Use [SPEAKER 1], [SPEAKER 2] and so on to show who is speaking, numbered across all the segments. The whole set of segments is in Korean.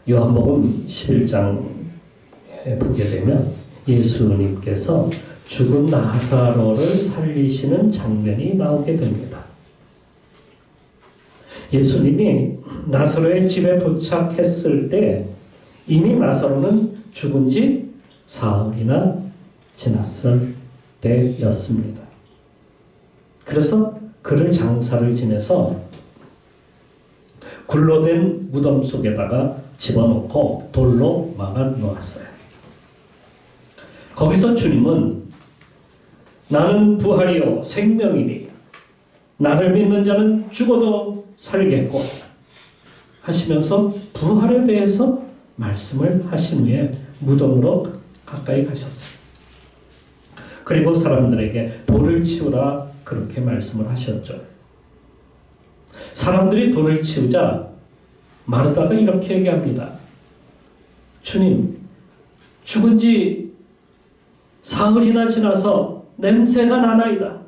[SPEAKER 1] 요한복음 11장에 보게 되면 예수님께서 죽은 나사로를 살리시는 장면이 나오게 됩니다. 예수님이 나사로의 집에 도착했을 때 이미 나사로는 죽은 지 사흘이나 지났을 때였습니다. 그래서 그를 장사를 지내서 굴로 된 무덤 속에다가 집어넣고 돌로 막아 놓았어요. 거기서 주님은 나는 부활이요 생명이니 나를 믿는 자는 죽어도 살겠고 하시면서 부활에 대해서 말씀을 하신 후에 무덤으로 가까이 가셨어요. 그리고 사람들에게 돌을 치우라 그렇게 말씀을 하셨죠. 사람들이 돌을 치우자 마르다가 이렇게 얘기합니다. 주님, 죽은 지 사흘이나 지나서 냄새가 나나이다.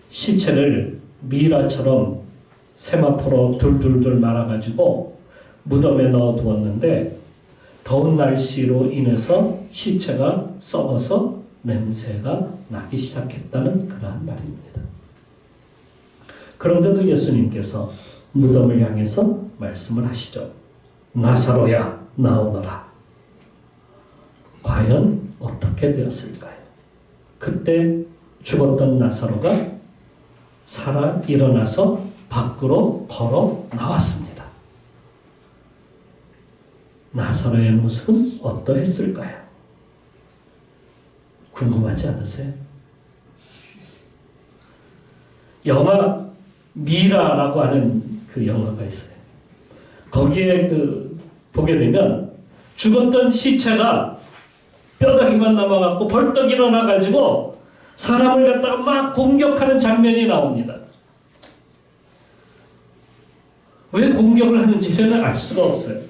[SPEAKER 1] 시체를 미라처럼 세마포로 둘둘둘 말아가지고 무덤에 넣어두었는데 더운 날씨로 인해서 시체가 썩어서 냄새가 나기 시작했다는 그러한 말입니다. 그런데도 예수님께서 무덤을 향해서 말씀을 하시죠. 나사로야 나오너라. 과연 어떻게 되었을까요? 그때 죽었던 나사로가 살아 일어나서 밖으로 걸어 나왔습니다. 나사로의 모습은 어떠했을까요? 궁금하지 않으세요? 영화 미라라고 하는 그 영화가 있어요. 거기에 보게 되면 죽었던 시체가 뼈다귀만 남아갖고 벌떡 일어나가지고 사람을 갖다가 막 공격하는 장면이 나옵니다. 왜 공격을 하는지는 알 수가 없어요.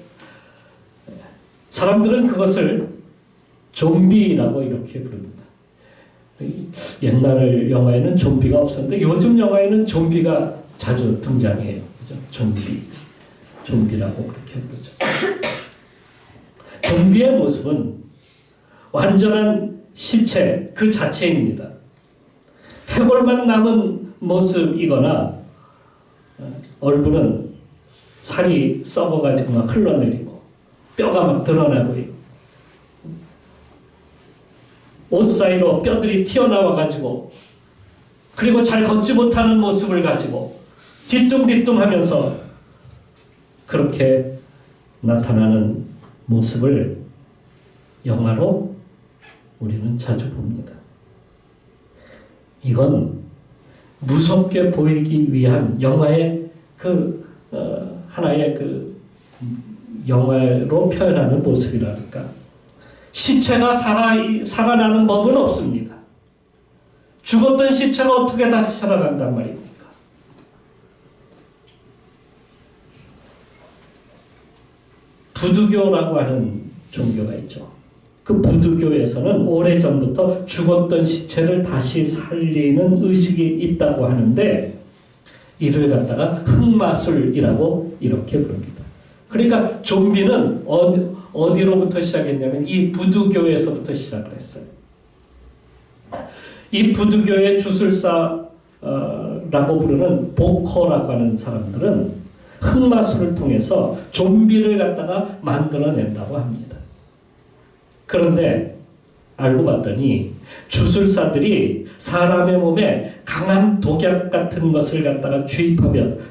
[SPEAKER 1] 사람들은 그것을 좀비라고 이렇게 부릅니다. 옛날 영화에는 좀비가 없었는데 요즘 영화에는 좀비가 자주 등장해요. 그죠? 좀비라고 그렇게 부르죠. 좀비의 모습은 완전한 시체 그 자체입니다. 해골만 남은 모습이거나 얼굴은 살이 썩어가지고 막 흘러내리고 뼈가 막 드러나고 있고 옷 사이로 뼈들이 튀어나와가지고 그리고 잘 걷지 못하는 모습을 가지고 뒤뚱뒤뚱하면서 그렇게 나타나는 모습을 영화로 우리는 자주 봅니다. 이건 무섭게 보이기 위한 영화의 하나의 영화로 표현하는 모습이랄까. 시체가 살아나는 법은 없습니다. 죽었던 시체가 어떻게 다시 살아난단 말입니까? 부두교라고 하는 종교가 있죠. 그 부두교에서는 오래전부터 죽었던 시체를 다시 살리는 의식이 있다고 하는데 이를 갖다가 흑마술이라고 이렇게 부릅니다. 그러니까 좀비는 어디로부터 시작했냐면 이 부두교에서부터 시작을 했어요. 이 부두교의 주술사라고 부르는 보커라고 하는 사람들은 흑마술을 통해서 좀비를 갖다가 만들어낸다고 합니다. 그런데 알고 봤더니 주술사들이 사람의 몸에 강한 독약 같은 것을 갖다가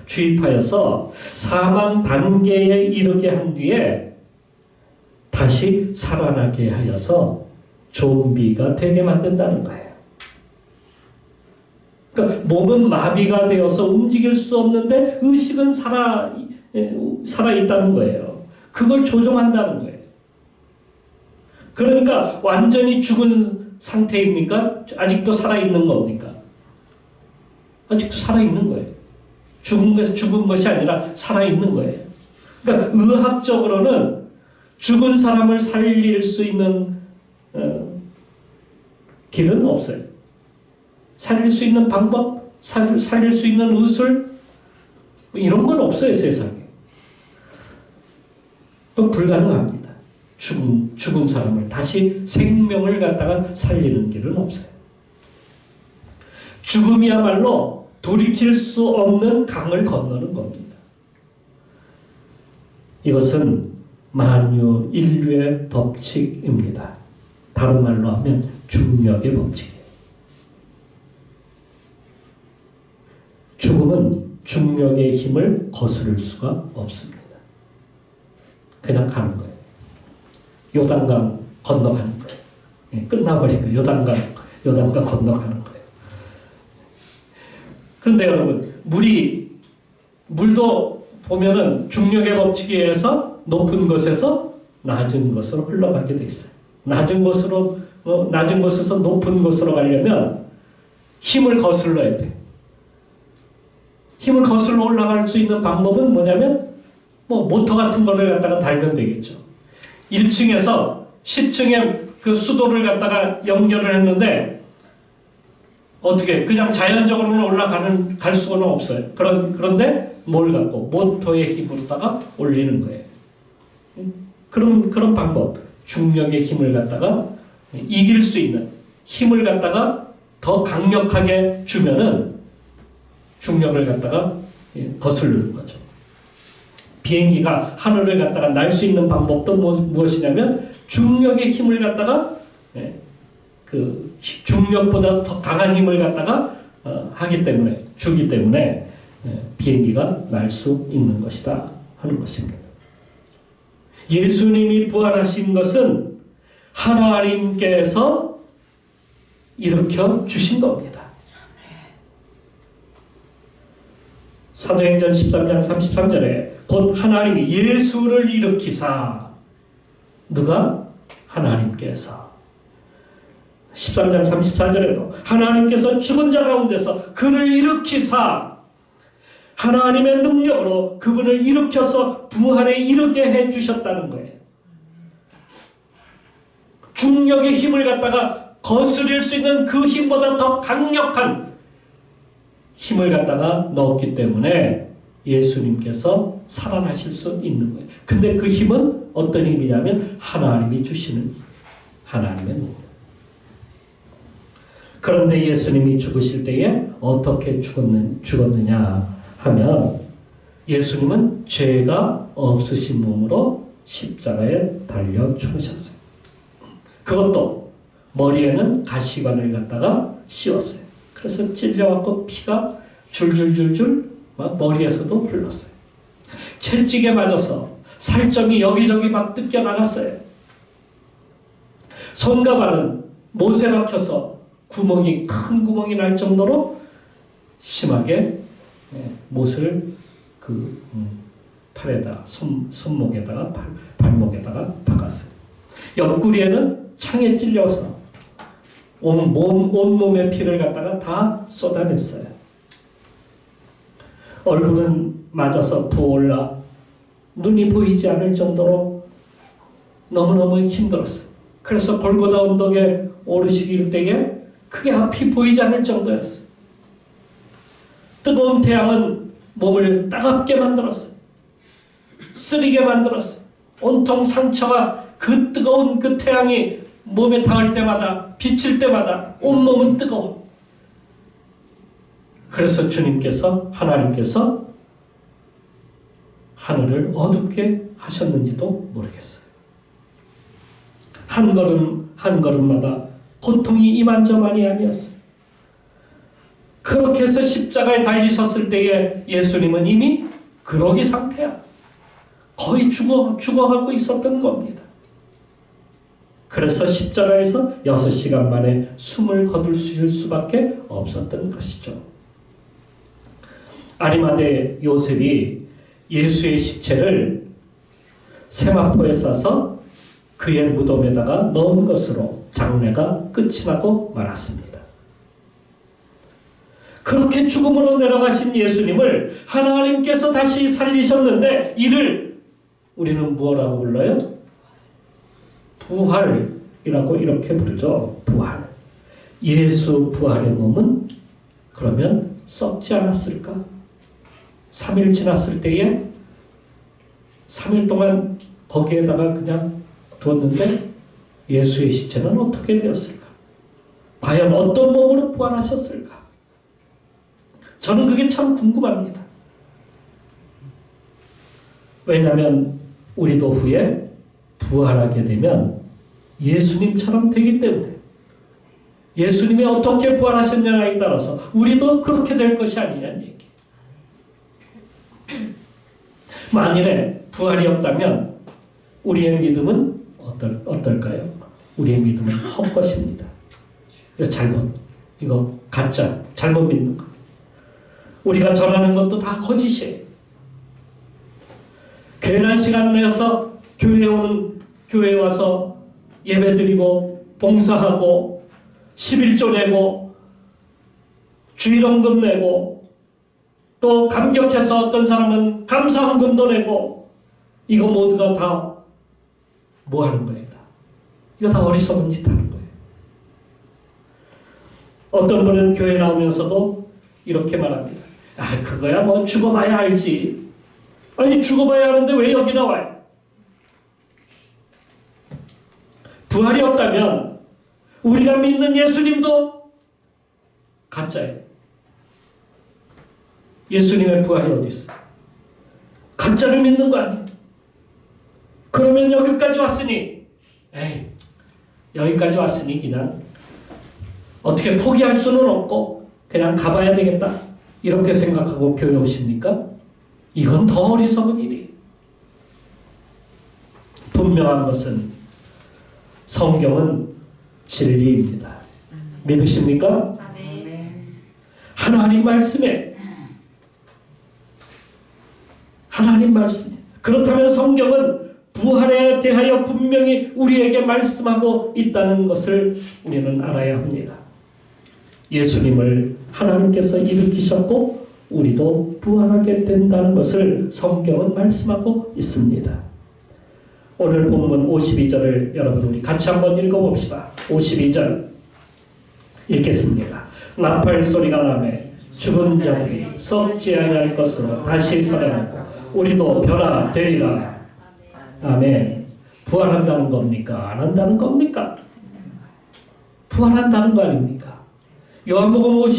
[SPEAKER 1] 주입하여서 사망 단계에 이르게 한 뒤에 다시 살아나게 하여서 좀비가 되게 만든다는 거예요. 그러니까 몸은 마비가 되어서 움직일 수 없는데 의식은 살아있다는 거예요. 그걸 조종한다는 거예요. 그러니까 완전히 죽은 상태입니까? 아직도 살아있는 겁니까? 아직도 살아있는 거예요. 죽은 것이 아니라 살아있는 거예요. 그러니까 의학적으로는 죽은 사람을 살릴 수 있는 길은 없어요. 살릴 수 있는 방법, 살릴 수 있는 의술 이런 건 없어요, 세상에. 또 불가능합니다. 죽은 사람을 다시 생명을 갖다가 살리는 길은 없어요. 죽음이야말로 돌이킬 수 없는 강을 건너는 겁니다. 이것은 만유 인류의 법칙입니다. 다른 말로 하면 중력의 법칙이에요. 죽음은 중력의 힘을 거스를 수가 없습니다. 그냥 가는 거예요. 요단강 건너가는 거예요. 끝나버리고 요단강 건너가는 거예요. 그런데 여러분, 물도 보면은 중력의 법칙에 의해서 높은 곳에서 낮은 곳으로 흘러가게 돼 있어요. 낮은 곳에서 높은 곳으로 가려면 힘을 거슬러야 돼. 힘을 거슬러 올라갈 수 있는 방법은 뭐냐면 모터 같은 거를 갖다가 달면 되겠죠. 1층에서 10층에 그 수도를 갖다가 연결을 했는데 어떻게 그냥 자연적으로는 갈 수는 없어요. 그런데 뭘 갖고 모터의 힘으로다가 올리는 거예요. 그런 방법, 중력의 힘을 갖다가 이길 수 있는 힘을 갖다가 더 강력하게 주면은 중력을 갖다가 거스르는 거죠. 비행기가 하늘을 갖다가 날 수 있는 방법도 무엇이냐면 중력의 힘을 갖다가 그 중력보다 더 강한 힘을 갖다가 주기 때문에 비행기가 날 수 있는 것이다 하는 것입니다. 예수님이 부활하신 것은 하나님께서 일으켜 주신 겁니다. 사도행전 13장 33절에 곧 하나님이 예수를 일으키사, 누가? 하나님께서. 13장 34절에도 하나님께서 죽은 자 가운데서 그를 일으키사, 하나님의 능력으로 그분을 일으켜서 부활에 이르게 해주셨다는 거예요. 중력의 힘을 갖다가 거스릴 수 있는 그 힘보다 더 강력한 힘을 갖다가 넣었기 때문에 예수님께서 살아나실 수 있는 거예요. 근데 그 힘은 어떤 힘이냐면 하나님이 주시는 하나님의 능력. 그런데 예수님이 죽으실 때에 어떻게 죽었느냐 하면 예수님은 죄가 없으신 몸으로 십자가에 달려 죽으셨어요. 그것도 머리에는 가시관을 갖다가 씌웠어요. 그래서 찔려갖고 피가 줄줄줄줄 막 머리에서도 흘렀어요. 채찍에 맞아서 살점이 여기저기 막 뜯겨 나갔어요. 손과 발은 못에 박혀서 큰 구멍이 날 정도로 심하게 못을 그 팔에다 손목에다가 발목에다가 박았어요. 옆구리에는 창에 찔려서 온몸의 피를 갖다가 다 쏟아냈어요. 얼굴은 맞아서 부어올라 눈이 보이지 않을 정도로 너무너무 힘들었어요. 그래서 골고다 언덕에 오르시길 때에 크게 앞이 보이지 않을 정도였어요. 뜨거운 태양은 몸을 따갑게 만들었어요. 쓰리게 만들었어요. 온통 상처가 그 뜨거운 그 태양이 몸에 닿을 때마다 비칠 때마다 온몸은 뜨거워. 그래서 하나님께서 하늘을 어둡게 하셨는지도 모르겠어요. 한 걸음마다 고통이 이만저만이 아니었어요. 그렇게 해서 십자가에 달리셨을 때에 예수님은 이미 그러기 상태야. 거의 죽어가고 있었던 겁니다. 그래서 십자가에서 6시간 만에 숨을 거둘 수밖에 없었던 것이죠. 아리마대 요셉이 예수의 시체를 세마포에 싸서 그의 무덤에다가 넣은 것으로 장례가 끝이 나고 말았습니다. 그렇게 죽음으로 내려가신 예수님을 하나님께서 다시 살리셨는데 이를 우리는 무엇라고 불러요? 부활이라고 이렇게 부르죠. 부활. 예수 부활의 몸은 그러면 썩지 않았을까? 3일 지났을 때에 3일 동안 거기에다가 그냥 두었는데 예수의 시체는 어떻게 되었을까? 과연 어떤 몸으로 부활하셨을까? 저는 그게 참 궁금합니다. 왜냐하면 우리도 후에 부활하게 되면 예수님처럼 되기 때문에 예수님이 어떻게 부활하셨냐에 따라서 우리도 그렇게 될 것이 아니냐는 얘기. 만일에 부활이 없다면 우리의 믿음은 어떨까요? 우리의 믿음은 헛것입니다. 이거 잘못, 이거 가짜, 잘못 믿는 거. 우리가 전하는 것도 다 거짓이에요. 괜한 시간 내서 교회에 와서 예배드리고 봉사하고 11조 내고 주일헌금 내고 또 감격해서 어떤 사람은 감사헌금도 내고 이거 모두가 다 뭐 하는 거예요? 이거 다 어리석은 짓 하는 거예요. 어떤 분은 교회 나오면서도 이렇게 말합니다. 아, 그거야 뭐 죽어봐야 알지. 아니 죽어봐야 하는데 왜 여기 나와요? 부활이 없다면 우리가 믿는 예수님도 가짜예요. 예수님의 부활이 어디 있어? 가짜를 믿는 거 아니에요? 그러면 여기까지 왔으니 여기까지 왔으니 그냥 어떻게 포기할 수는 없고 그냥 가봐야 되겠다 이렇게 생각하고 교회 오십니까? 이건 더 어리석은 일이에요. 분명한 것은 성경은 진리입니다. 믿으십니까? 하나님 말씀에 하나님 말씀. 그렇다면 성경은 부활에 대하여 분명히 우리에게 말씀하고 있다는 것을 우리는 알아야 합니다. 예수님을 하나님께서 일으키셨고 우리도 부활하게 된다는 것을 성경은 말씀하고 있습니다. 오늘 본문 52절을 여러분 우리 같이 한번 읽어봅시다. 52절 읽겠습니다. 나팔 소리가 나매 죽은 자들이 썩지 아니할 것으로 다시 살아나고 우리도 변화되리라. 아멘. 부활한다는 겁니까? 안 한다는 겁니까? 부활한다는 거 아닙니까? 요한복음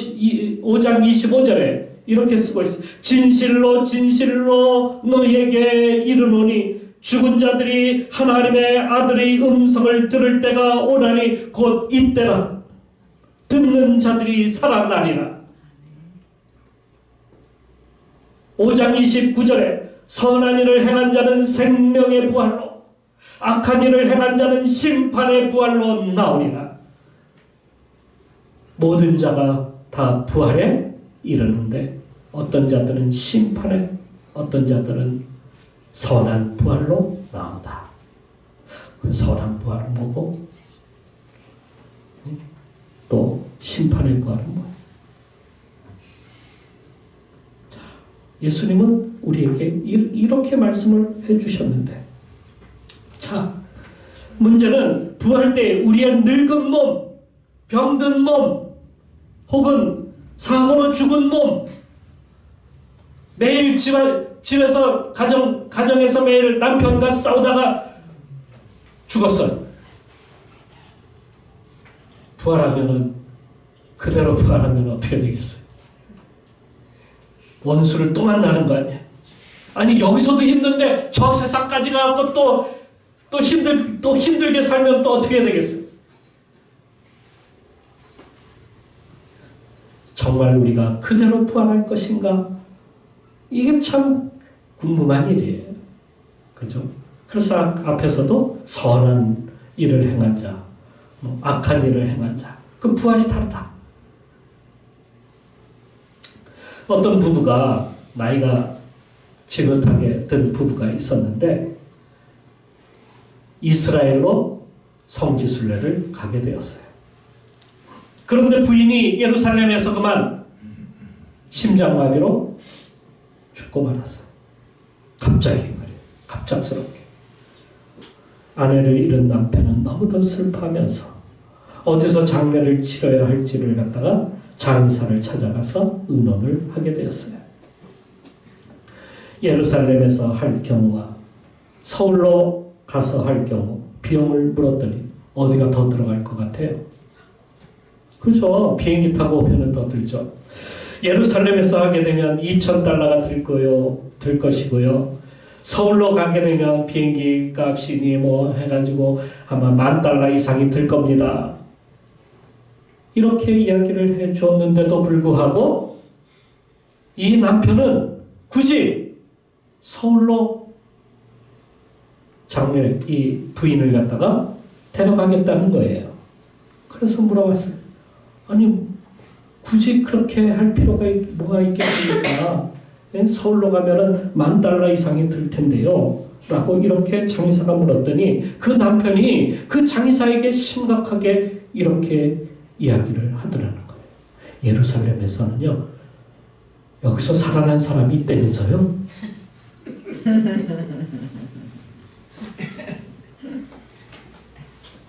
[SPEAKER 1] 5장 25절에 이렇게 쓰고 있어요. 진실로 진실로 너희에게 이르노니 죽은 자들이 하나님의 아들의 음성을 들을 때가 오나니 곧 이때라. 듣는 자들이 살아나리라. 5장 29절에 선한 일을 행한 자는 생명의 부활로 악한 일을 행한 자는 심판의 부활로 나오리라. 모든 자가 다 부활에 이르는데 어떤 자들은 심판에 어떤 자들은 선한 부활로 나온다. 그 선한 부활은 뭐고 또 심판의 부활은 뭐예요? 예수님은 우리에게 이렇게 말씀을 해주셨는데 자, 문제는 부활 때 우리의 늙은 몸, 병든 몸 혹은 사고로 죽은 몸 매일 집에서 가정에서 매일 남편과 싸우다가 죽었어요. 부활하면은 그대로 부활하면 어떻게 되겠어요? 원수를 또 만나는 거 아니야? 아니 여기서도 힘든데 저 세상까지 가고 또 힘들게 살면 또 어떻게 되겠어요? 정말 우리가 그대로 부활할 것인가? 이게 참 궁금한 일이에요. 그죠? 그래서 앞에서도 선한 일을 행한 자, 악한 일을 행한 자, 그 부활이 다르다. 어떤 부부가 나이가 지긋하게 든 부부가 있었는데 이스라엘로 성지순례를 가게 되었어요. 그런데 부인이 예루살렘에서 그만 심장마비로 죽고 말았어요. 갑자기 말이에요. 갑작스럽게. 아내를 잃은 남편은 너무도 슬퍼하면서 어디서 장례를 치러야 할지를 갖다가 장사를 찾아가서 의논을 하게 되었어요. 예루살렘에서 할 경우와 서울로 가서 할 경우 비용을 물었더니 어디가 더 들어갈 것 같아요? 그죠? 비행기 타고 오면 더 들죠. 예루살렘에서 하게 되면 2,000달러가 들 것이고요. 서울로 가게 되면 비행기 값이니 뭐 해가지고 아마 10,000달러 이상이 들 겁니다. 이렇게 이야기를 해 주었는데도 불구하고 이 남편은 굳이 서울로 이 부인을 갖다가 데려가겠다는 거예요. 그래서 물어봤어요. 아니 굳이 그렇게 할 필요가 뭐가 있겠습니까? 서울로 가면은 10,000달러 이상이 들 텐데요. 라고 이렇게 장의사가 물었더니 그 남편이 그 장의사에게 심각하게 이렇게 이야기를 하더라는 거예요. 예루살렘에서는요, 여기서 살아난 사람이 있다면서요?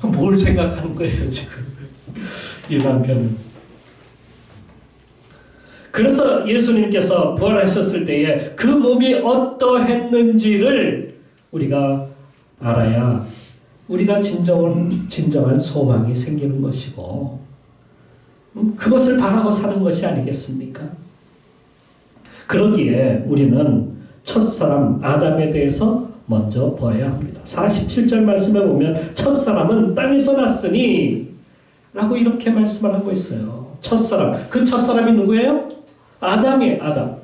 [SPEAKER 1] 뭘 생각하는 거예요, 지금? 이 남편은. 그래서 예수님께서 부활하셨을 때에 그 몸이 어떠했는지를 우리가 알아야 우리가 진정한 소망이 생기는 것이고, 그것을 바라고 사는 것이 아니겠습니까? 그러기에 우리는 첫사람 아담에 대해서 먼저 보아야 합니다. 47절 말씀에 보면 첫사람은 땅에서 났으니 라고 이렇게 말씀을 하고 있어요. 첫사람. 그 첫사람이 누구예요? 아담이에요. 아담.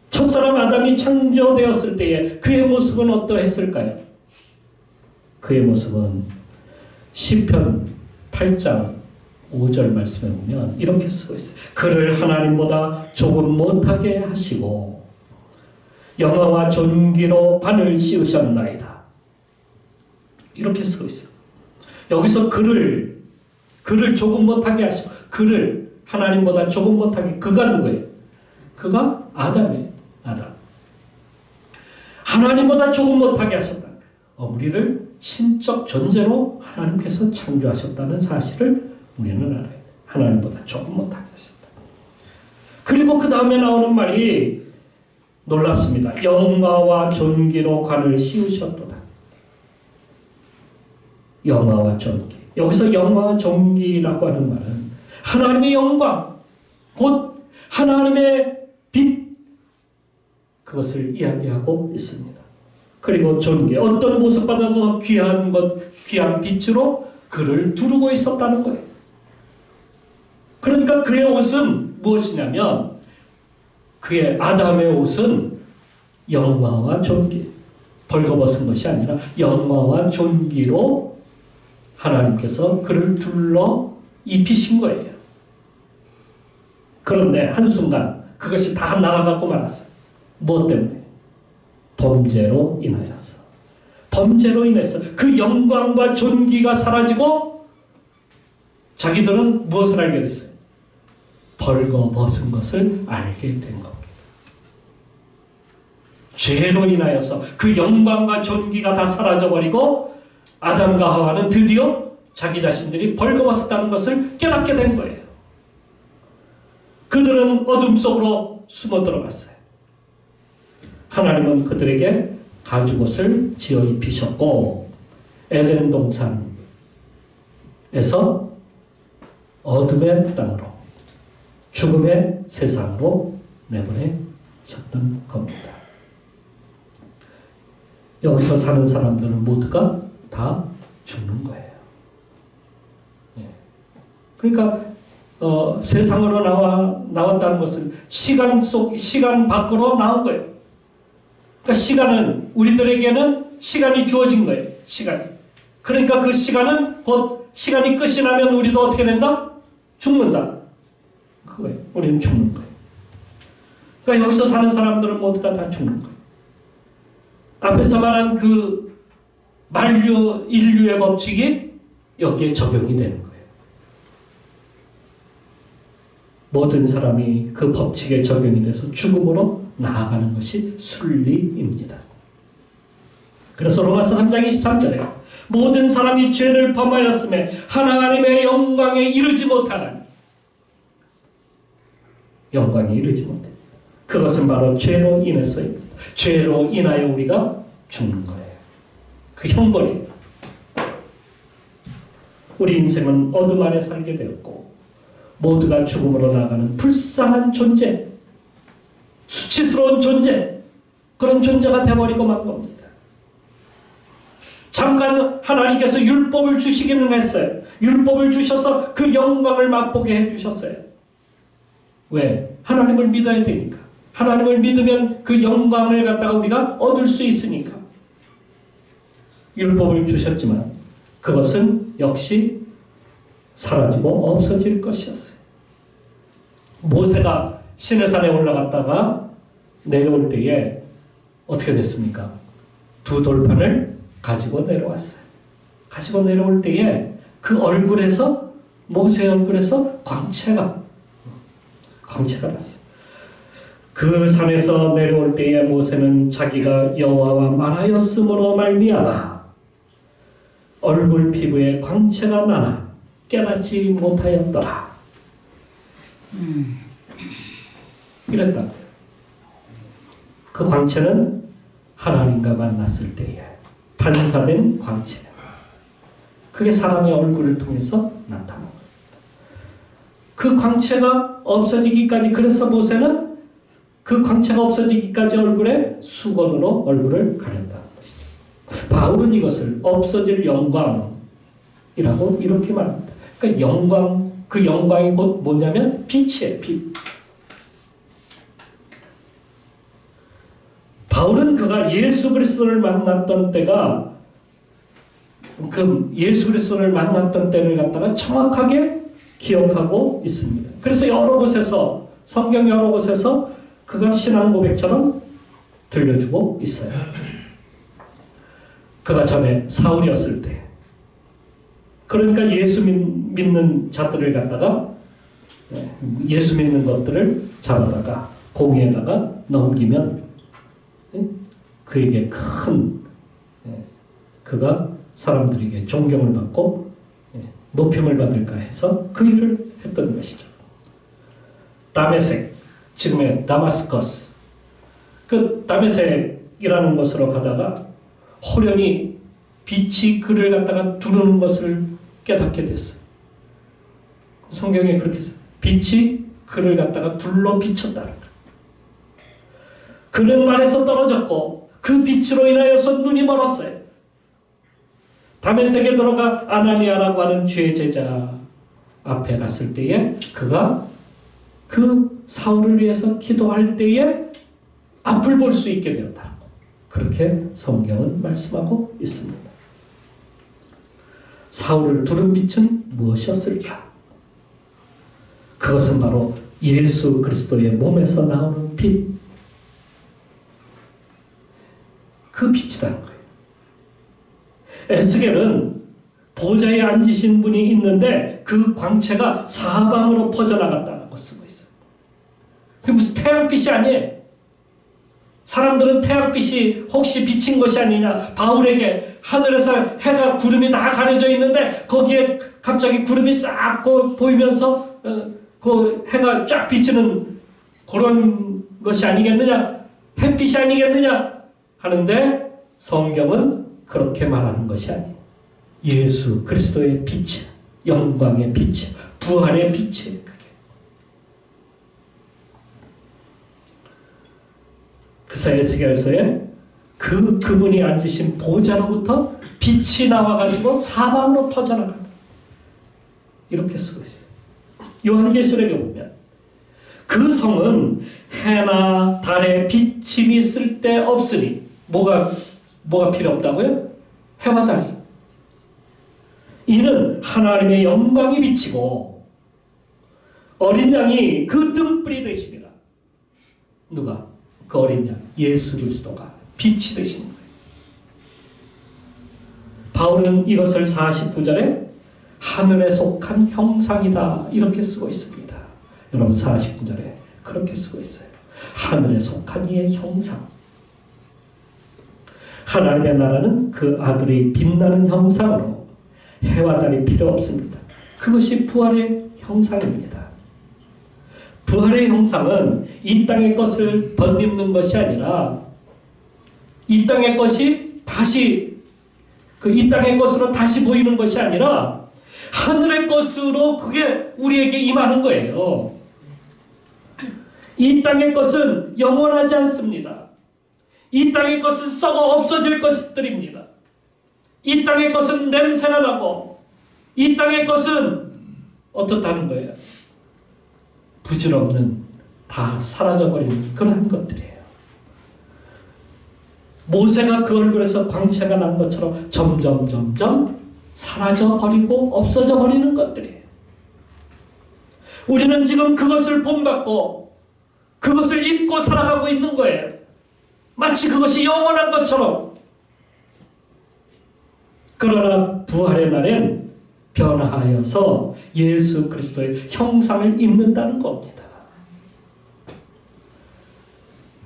[SPEAKER 1] 첫사람 아담이 창조되었을 때에 그의 모습은 어떠했을까요? 그의 모습은 시편 8장 5절 말씀에 보면 이렇게 쓰고 있어요. 그를 하나님보다 조금 못하게 하시고 영화와 존귀로 관을 씌우셨나이다. 이렇게 쓰고 있어요. 여기서 그를 조금 못하게 하시고, 그를 하나님보다 조금 못하게, 그가 누구예요? 그가 아담이에요. 아담. 하나님보다 조금 못하게 하셨다. 우리를 신적 존재로 하나님께서 창조하셨다는 사실을 우리는 알아야 돼. 하나님보다 조금 못하게 하셨다. 그리고 그 다음에 나오는 말이 놀랍습니다. 영화와 존귀로 관을 씌우셨도다. 영화와 존귀. 여기서 영화와 존귀라고 하는 말은 하나님의 영광, 곧 하나님의 빛, 그것을 이야기하고 있습니다. 그리고 존귀, 어떤 모습보다도 귀한 빛으로 그를 두르고 있었다는 거예요. 그러니까 그의 옷은 무엇이냐면, 그의 아담의 옷은 영화와 존귀, 벌거벗은 것이 아니라 영화와 존귀로 하나님께서 그를 둘러 입히신 거예요. 그런데 한순간 그것이 다 날아가고 말았어요. 무엇 때문에? 범죄로 인하여서. 범죄로 인해서 그 영광과 존귀가 사라지고 자기들은 무엇을 알게 됐어요? 벌거벗은 것을 알게 된 겁니다. 죄로 인하여서 그 영광과 존귀가 다 사라져버리고 아담과 하와는 드디어 자기 자신들이 벌거벗었다는 것을 깨닫게 된 거예요. 그들은 어둠 속으로 숨어 들어갔어요. 하나님은 그들에게 가죽옷을 지어 입히셨고 에덴 동산에서 어둠의 땅으로, 죽음의 세상으로 내보내셨던 겁니다. 여기서 사는 사람들은 모두가 다 죽는 거예요. 그러니까 세상으로 나왔다는 것은 시간 밖으로 나온 거예요. 그러니까 시간은, 우리들에게는 시간이 주어진 거예요. 시간이. 그러니까 그 시간은 곧 시간이 끝이 나면 우리도 어떻게 된다? 죽는다. 그거예요. 우리는 죽는 거예요. 그러니까 여기서 사는 사람들은 모두가 다 죽는 거예요. 앞에서 말한 그 인류의 법칙이 여기에 적용이 되는 거예요. 모든 사람이 그 법칙에 적용이 돼서 죽음으로 나아가는 것이 순리입니다. 그래서 로마서 3장 23절에 모든 사람이 죄를 범하였음에 하나님의 영광에 이르지 못하나니, 영광에 이르지 못해. 그것은 바로 죄로 인해서입니다. 죄로 인하여 우리가 죽는 거예요. 그 형벌이에요. 우리 인생은 어둠 안에 살게 되었고 모두가 죽음으로 나가는 불쌍한 존재, 수치스러운 존재, 그런 존재가 되어버리고 만 겁니다. 잠깐 하나님께서 율법을 주시기는 했어요. 율법을 주셔서 그 영광을 맛보게 해주셨어요. 왜? 하나님을 믿어야 되니까. 하나님을 믿으면 그 영광을 갖다가 우리가 얻을 수 있으니까. 율법을 주셨지만 그것은 역시 사라지고 없어질 것이었어요. 모세가 시내산에 올라갔다가 내려올 때에 어떻게 됐습니까? 두 돌판을 가지고 내려왔어요. 가지고 내려올 때에 그 얼굴에서, 모세의 얼굴에서 광채가 났어요. 그 산에서 내려올 때에 모세는 자기가 여호와와 말하였으므로 말미암아 얼굴 피부에 광채가 나나 깨닫지 못하였더라. 이랬다. 그 광채는 하나님과 만났을 때에 반사된 광채. 그게 사람의 얼굴을 통해서 나타나는 거예요. 그 광채가 없어지기까지, 그래서 모세는 그 광채가 없어지기까지 얼굴에 수건으로 얼굴을 가렸다는 것이죠. 바울은 이것을 없어질 영광이라고 이렇게 말합니다. 그러니까 영광, 그 영광이 곧 뭐냐면 빛이에요. 빛. 바울은 그가 예수 그리스도를 만났던 때가, 그 예수 그리스도를 만났던 때를 갖다가 정확하게 기억하고 있습니다. 그래서 여러 곳에서, 성경 여러 곳에서 그가 신앙 고백처럼 들려주고 있어요. 그가 전에 사울이었을 때, 그러니까 예수 믿는 자들을 갖다가, 예수 믿는 것들을 잡아다가 공의에다가 넘기면 그에게 큰, 그가 사람들에게 존경을 받고 높임을 받을까 해서 그 일을 했던 것이죠. 다메섹, 지금의 다마스커스, 그 다메섹이라는 곳으로 가다가 호련히 빛이 그를 갖다가 두르는 것을 깨닫게 됐어요. 성경에 그렇게 써요. 빛이 그를 갖다가 둘러 비쳤다는 거예요. 그는 말에서 떨어졌고 그 빛으로 인하여서 눈이 멀었어요. 다메섹에 들어가 아나니아라고 하는 주의 제자 앞에 갔을 때에 그가 그 사울을 위해서 기도할 때에 앞을 볼 수 있게 되었다고, 그렇게 성경은 말씀하고 있습니다. 사울을 두른 빛은 무엇이었을까? 그것은 바로 예수 그리스도의 몸에서 나오는 빛, 그 빛이라는 거예요. 에스겔은 보좌에 앉으신 분이 있는데 그 광채가 사방으로 퍼져나갔다고 쓰고 있어요. 그게 무슨 태양빛이 아니에요. 사람들은 태양빛이 혹시 비친 것이 아니냐, 바울에게 하늘에서 해가 구름이 다 가려져 있는데 거기에 갑자기 구름이 싹 보이면서 그 해가 쫙 비치는 그런 것이 아니겠느냐, 햇빛이 아니겠느냐 하는데 성경은 그렇게 말하는 것이 아니에요. 예수 그리스도의 빛, 영광의 빛, 부활의 빛이에요. 그게. 그래서 에스겔서에 그분이 앉으신 보좌로부터 빛이 나와가지고 사방으로 퍼져나간다, 이렇게 쓰고 있어요. 요한계시록에 보면 그 성은 해나 달의 비침이 쓸데없으니, 뭐가 필요 없다고요? 해와 달이. 이는 하나님의 영광이 비치고 어린 양이 그 등불이 되시리라. 누가? 그 어린 양, 예수 그리스도가 빛이 되시는 거예요. 바울은 이것을 49절에 하늘에 속한 형상이다, 이렇게 쓰고 있습니다. 여러분 49절에 그렇게 쓰고 있어요. 하늘에 속한 이의 형상. 하나님의 나라는 그 아들의 빛나는 형상으로 해와 달이 필요 없습니다. 그것이 부활의 형상입니다. 부활의 형상은 이 땅의 것을 덧입는 것이 아니라 이 땅의 것이 다시 이 땅의 것으로 다시 보이는 것이 아니라 하늘의 것으로 그게 우리에게 임하는 거예요. 이 땅의 것은 영원하지 않습니다. 이 땅의 것은 썩어 없어질 것들입니다. 이 땅의 것은 냄새가 나고 이 땅의 것은 어떻다는 거예요? 부질없는, 다 사라져버리는 그런 것들이에요. 모세가 그 얼굴에서 광채가 난 것처럼 점점 사라져버리고 없어져버리는 것들이에요. 우리는 지금 그것을 본받고 그것을 입고 살아가고 있는 거예요. 마치 그것이 영원한 것처럼. 그러나 부활의 날엔 변화하여서 예수 그리스도의 형상을 입는다는 겁니다.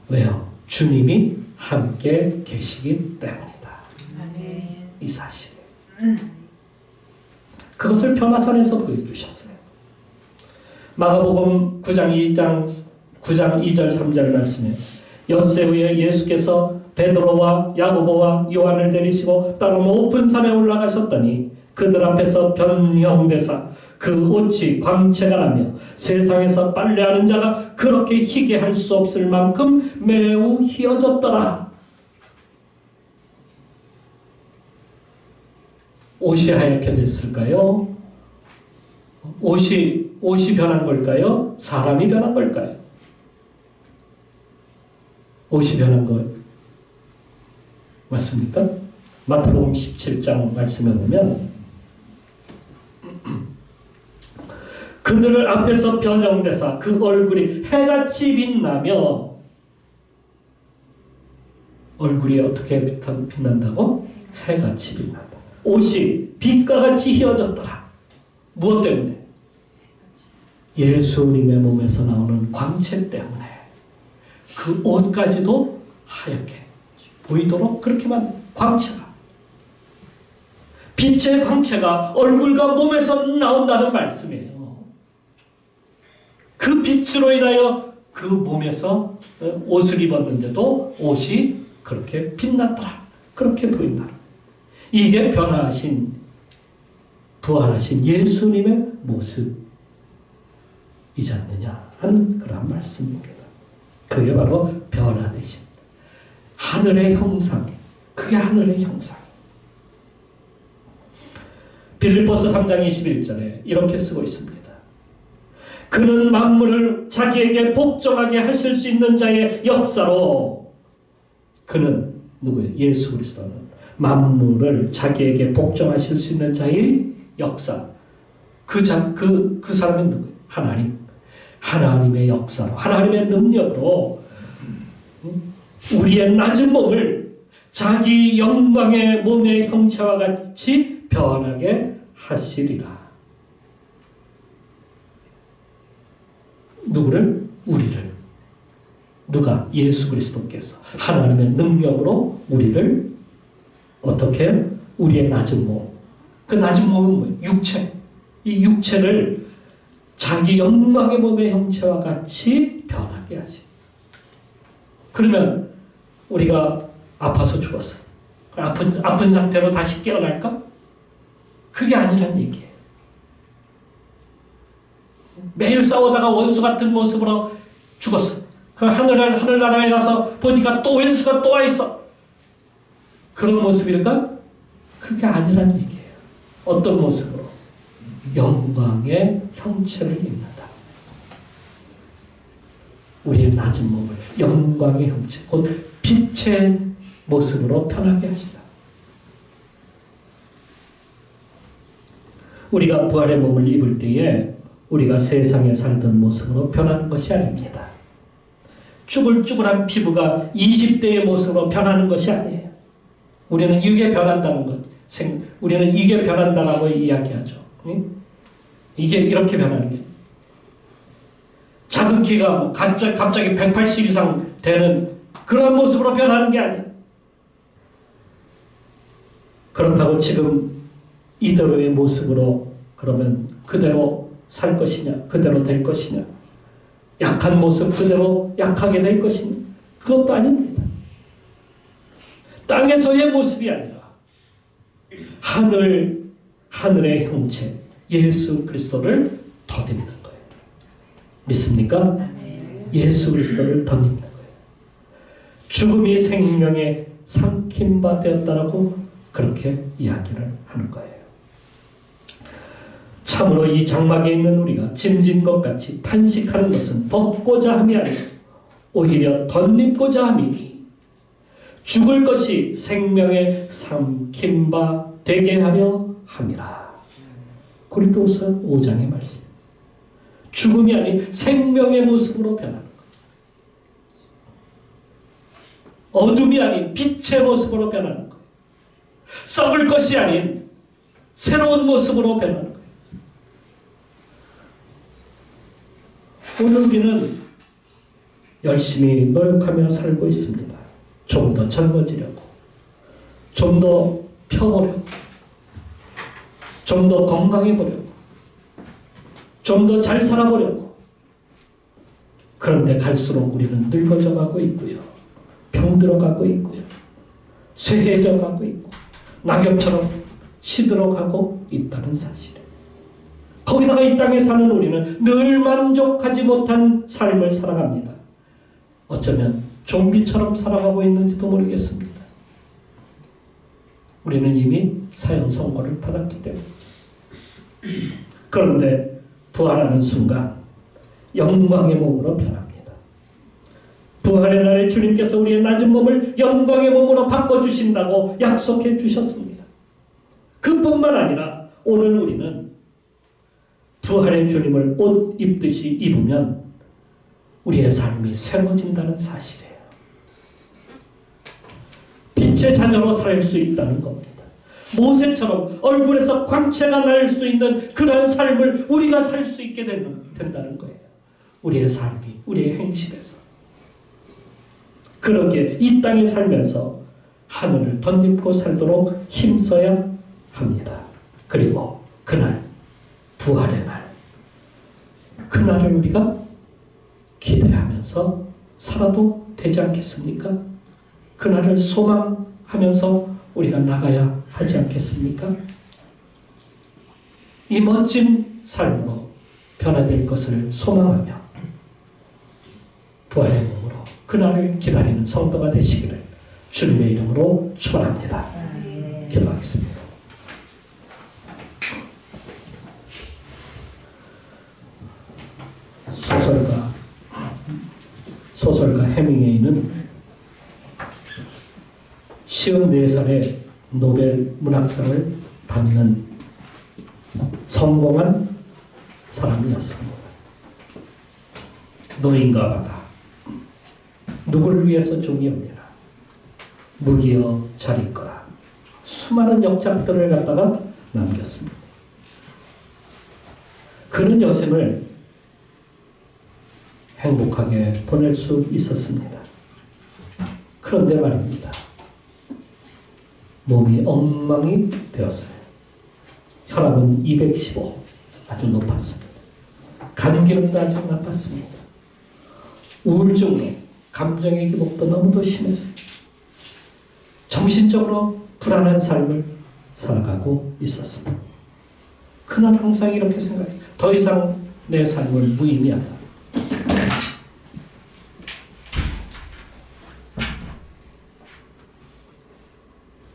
[SPEAKER 1] 왜요? 주님이 함께 계시기 때문이다. 이 사실. 그것을 변화선에서 보여주셨어요. 마가복음 9장 2절 3절 말씀에 엿새 후에 예수께서 베드로와 야고보와 요한을 데리시고 따로 높은 산에 올라가셨더니 그들 앞에서 변형되사 그 옷이 광채가 나며 세상에서 빨래하는 자가 그렇게 희게 할 수 없을 만큼 매우 희어졌더라. 옷이 하얗게 됐을까요? 옷이 변한 걸까요? 사람이 변한 걸까요? 옷이 변한 것 맞습니까? 마태복음 17장 말씀에 보면 그들 앞에서 변형되사 그 얼굴이 해같이 빛나며, 얼굴이 어떻게 빛난다고? 해같이 빛난다. 옷이 빛과 같이 휘어졌더라. 무엇 때문에? 예수님의 몸에서 나오는 광채 때문에 그 옷까지도 하얗게 보이도록 그렇게만 광채가, 빛의 광채가 얼굴과 몸에서 나온다는 말씀이에요. 그 빛으로 인하여 그 몸에서 옷을 입었는데도 옷이 그렇게 빛났더라. 그렇게 보인다. 이게 변화하신, 부활하신 예수님의 모습이지 않느냐 하는 그런 말씀입니다. 그게 바로 변화되신 하늘의 형상, 그게 하늘의 형상. 빌립보서 3장 21절에 이렇게 쓰고 있습니다. 그는 만물을 자기에게 복종하게 하실 수 있는 자의 역사로, 그는 누구예요? 예수 그리스도는 만물을 자기에게 복종하실 수 있는 자의 역사. 그 사람은 누구예요? 하나님. 하나님의 역사로, 하나님의 능력으로 우리의 낮은 몸을 자기 영광의 몸의 형체와 같이 변하게 하시리라. 누구를? 우리를. 누가? 예수 그리스도께서 하나님의 능력으로 우리를 어떻게? 우리의 낮은 몸. 그 낮은 몸은 뭐예요? 육체. 이 육체를 자기 영광의 몸의 형체와 같이 변하게 하시. 그러면 우리가 아파서 죽었어. 아픈 상태로 다시 깨어날까? 그게 아니란 얘기예요. 매일 싸우다가 원수 같은 모습으로 죽었어. 그 하늘나라에 가서 보니까 또 원수가 또 와 있어. 그런 모습일까? 그게 아니란 얘기예요. 어떤 모습으로? 영광의 형체를 입는다. 우리의 낮은 몸을 영광의 형체, 곧 빛의 모습으로 변하게 하시다. 우리가 부활의 몸을 입을 때에 우리가 세상에 살던 모습으로 변하는 것이 아닙니다. 쭈글쭈글한 피부가 20대의 모습으로 변하는 것이 아니에요. 우리는 이게 변한다는 것, 우리는 이게 변한다라고 이야기하죠. 이게 이렇게 변하는 게, 작은 키가 갑자기 180 이상 되는 그런 모습으로 변하는 게 아니에요. 그렇다고 지금 이대로의 모습으로 그러면 그대로 살 것이냐, 그대로 될 것이냐, 약한 모습 그대로 약하게 될 것이니 그것도 아닙니다. 땅에서의 모습이 아니라 하늘의 형체 예수 그리스도를 덧입는 거예요. 믿습니까? 예수 그리스도를 덧입는 거예요. 죽음이 생명의 삼킴바 되었다라고 그렇게 이야기를 하는 거예요. 참으로 이 장막에 있는 우리가 짐진 것 같이 탄식하는 것은 벗고자 함이 아니라 오히려 덧입고자 함이니 죽을 것이 생명의 삼킴바 되게 하려 함이라. 고린도후서 5장의 말씀. 죽음이 아닌 생명의 모습으로 변하는 것. 어둠이 아닌 빛의 모습으로 변하는 것. 썩을 것이 아닌 새로운 모습으로 변하는 것. 오늘 우리는 열심히 노력하며 살고 있습니다. 좀 더 젊어지려고, 좀 더 펴보려고, 좀 더 건강해보려고, 좀 더 잘 살아보려고. 그런데 갈수록 우리는 늙어져 가고 있고요. 병들어 가고 있고요. 쇠해져 가고 있고 낙엽처럼 시들어 가고 있다는 사실이에요. 거기다가 이 땅에 사는 우리는 늘 만족하지 못한 삶을 살아갑니다. 어쩌면 좀비처럼 살아가고 있는지도 모르겠습니다. 우리는 이미 사형 선고를 받았기 때문에. 그런데 부활하는 순간 영광의 몸으로 변합니다. 부활의 날에 주님께서 우리의 낮은 몸을 영광의 몸으로 바꿔주신다고 약속해 주셨습니다. 그뿐만 아니라 오늘 우리는 부활의 주님을 옷 입듯이 입으면 우리의 삶이 새로워진다는 사실이에요. 빛의 자녀로 살 수 있다는 겁니다. 모세처럼 얼굴에서 광채가 날 수 있는 그러한 삶을 우리가 살 수 있게 된다는 거예요. 우리의 삶이, 우리의 행실에서. 그러기에 이 땅에 살면서 하늘을 덧입고 살도록 힘써야 합니다. 그리고 그날, 부활의 날, 그날을 우리가 기대하면서 살아도 되지 않겠습니까? 그날을 소망하면서 우리가 나가야 하지 않겠습니까? 이 멋진 삶으로 변화될 것을 소망하며 부활의 몸으로 그날을 기다리는 성도가 되시기를 주님의 이름으로 축원합니다. 기도하겠습니다. 소설가 해밍웨이는 54살에 노벨 문학상을 받는 성공한 사람이었습니다. 노인과 바다, 누구를 위해서 종이 없느라, 무기여 잘 있거라, 수많은 역작들을 갖다가 남겼습니다. 그런 여생을 행복하게 보낼 수 있었습니다. 그런데 말입니다. 몸이 엉망이 되었어요. 혈압은 215, 아주 높았습니다. 간기름도 아주 나빴습니다. 우울증으로 감정의 기복도 너무도 심했어요. 정신적으로 불안한 삶을 살아가고 있었습니다. 그는 항상 이렇게 생각해요. 더 이상 내 삶을 무의미하다.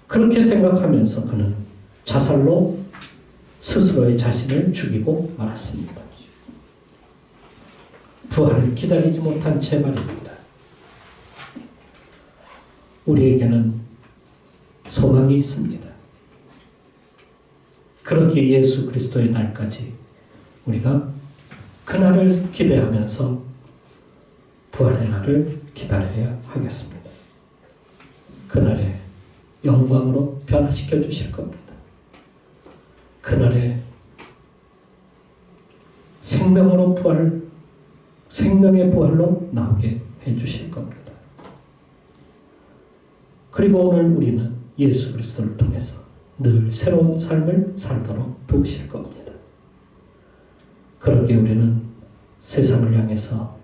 [SPEAKER 1] 그렇게 생각하면서 그는 자살로 스스로의 자신을 죽이고 말았습니다. 부활을 기다리지 못한 채 말입니다. 우리에게는 소망이 있습니다. 그렇게 예수 그리스도의 날까지 우리가 그날을 기대하면서 부활의 날을 기다려야 하겠습니다. 그날에 영광으로 변화시켜 주실 겁니다. 그날에 생명의 부활로 나오게 해 주실 겁니다. 그리고 오늘 우리는 예수 그리스도를 통해서 늘 새로운 삶을 살도록 도우실 겁니다. 그러기에 우리는 세상을 향해서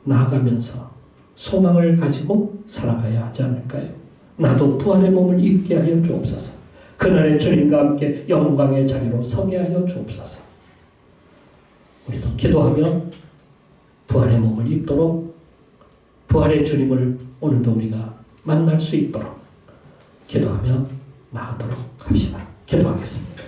[SPEAKER 1] 나아가면서 소망을 가지고 살아가야 하지 않을까요? 나도 부활의 몸을 입게 하여 주옵소서. 그날의 주님과 함께 영광의 자리로 서게 하여 주옵소서. 우리도 기도하며 부활의 몸을 입도록 부활의 주님을 오늘도 우리가 만날 수 있도록 기도하며 나가도록 합시다. 기도하겠습니다.